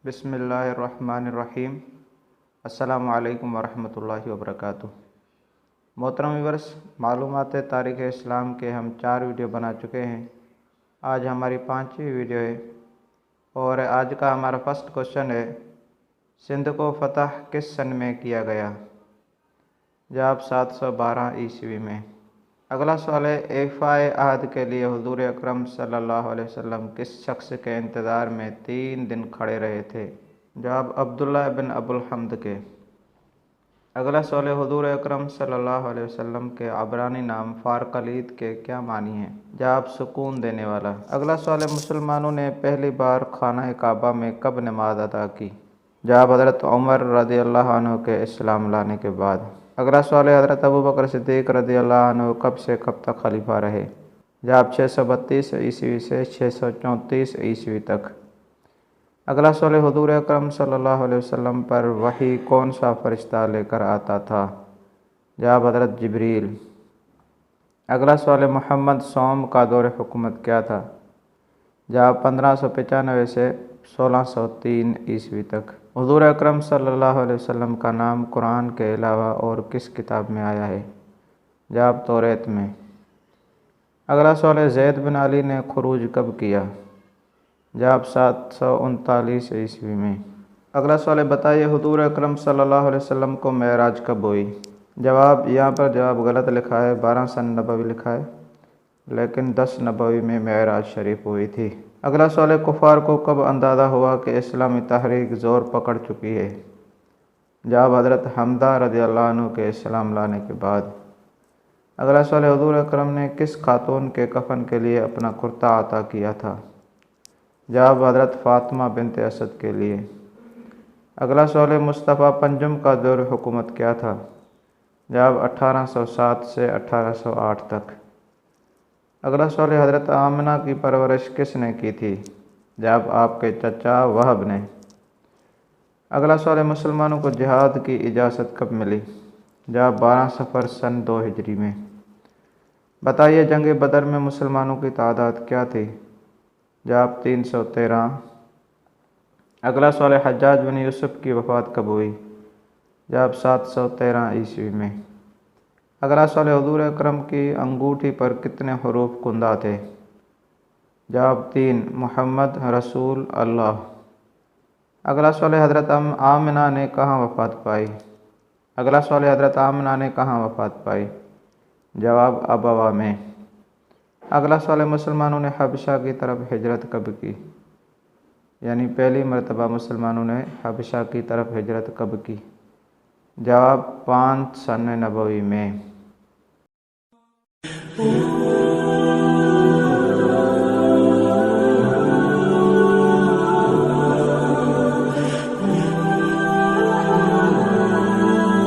بسم اللہ الرحمن الرحیم۔ السلام علیکم ورحمۃ اللہ وبرکاتہ۔ محترم ویورس، معلومات تاریخ اسلام کے ہم 4 ویڈیو بنا چکے ہیں۔ آج ہماری 5ویں ویڈیو ہے اور آج کا ہمارا فرسٹ کوشچن ہے، سندھ کو فتح کس سن میں کیا گیا؟ جواب 712 عیسوی میں۔ اگلا سوال ہے، ایفائے عہد کے لیے حضور اکرم صلی اللہ علیہ وسلم کس شخص کے انتظار میں 3 دن کھڑے رہے تھے؟ جواب عبداللہ بن ابو الحمد کے۔ اگلا سوال ہے، حضور اکرم صلی اللہ علیہ وسلم کے عبرانی نام فارقلیت کے کیا معنی ہیں؟ جواب سکون دینے والا۔ اگلا سوال ہے، مسلمانوں نے پہلی بار خانہ کعبہ میں کب نماز ادا کی؟ جواب حضرت عمر رضی اللہ عنہ کے اسلام لانے کے بعد۔ اگلا سوال ہے، حضرت ابوبکر صدیق رضی اللہ عنہ کب سے کب تک خلیفہ رہے؟ جواب 632 عیسوی سے 634 عیسوی تک۔ اگلا سوال ہے، حضور اکرم صلی اللہ علیہ وسلم پر وحی کون سا فرشتہ لے کر آتا تھا؟ جواب حضرت جبریل۔ اگلا سوال ہے، محمد سوم کا دور حکومت کیا تھا؟ جواب 1595 سے 1603 عیسوی تک۔ حضور اکرم صلی اللہ علیہ وسلم کا نام قرآن کے علاوہ اور کس کتاب میں آیا ہے؟ جواب توریت میں۔ اگلا سوال ہے، زید بن علی نے خروج کب کیا؟ جواب 739 عیسوی میں۔ اگلا سوال ہے، بتائیے حضور اکرم صلی اللہ علیہ وسلم کو معراج کب ہوئی؟ جواب یہاں پر جواب غلط لکھا ہے، 12 سن نبوی لکھا ہے، لیکن 10 نبوی میں معراج شریف ہوئی تھی۔ اگلا سوال ہے، کفار کو کب اندازہ ہوا کہ اسلامی تحریک زور پکڑ چکی ہے؟ جواب حضرت حمزہ رضی اللہ عنہ کے اسلام لانے کے بعد۔ اگلا سوال ہے، حضور اکرم نے کس خاتون کے کفن کے لیے اپنا کرتا عطا کیا تھا؟ جواب حضرت فاطمہ بنت اسد کے لیے۔ اگلا سوال ہے، مصطفیٰ پنجم کا دور حکومت کیا تھا؟ جواب 1807 سے 1808 تک۔ اگلا سوال ہے، حضرت آمنہ کی پرورش کس نے کی تھی؟ جواب آپ کے چچا وہب نے۔ اگلا سوال ہے، مسلمانوں کو جہاد کی اجازت کب ملی؟ جواب 12 صفر سن 2 ہجری میں۔ بتائیے جنگ بدر میں مسلمانوں کی تعداد کیا تھی؟ جواب 313۔ اگلا سوال ہے، حجاج بن یوسف کی وفات کب ہوئی؟ جواب 713 عیسوی میں۔ اگلا سوال ہے، حضور اکرم کی انگوٹھی پر کتنے حروف کندہ تھے؟ جواب 3، محمد رسول اللہ۔ اگلا سوال ہے، حضرت آمنہ نے کہاں وفات پائی؟ اگلا سوال ہے، حضرت آمنہ نے کہاں وفات پائی؟ جواب ابوا میں۔ اگلا سوال ہے، مسلمانوں نے حبشہ کی طرف ہجرت کب کی؟ یعنی پہلی مرتبہ مسلمانوں نے حبشہ کی طرف ہجرت کب کی؟ جواب 5 سن نبوی میں۔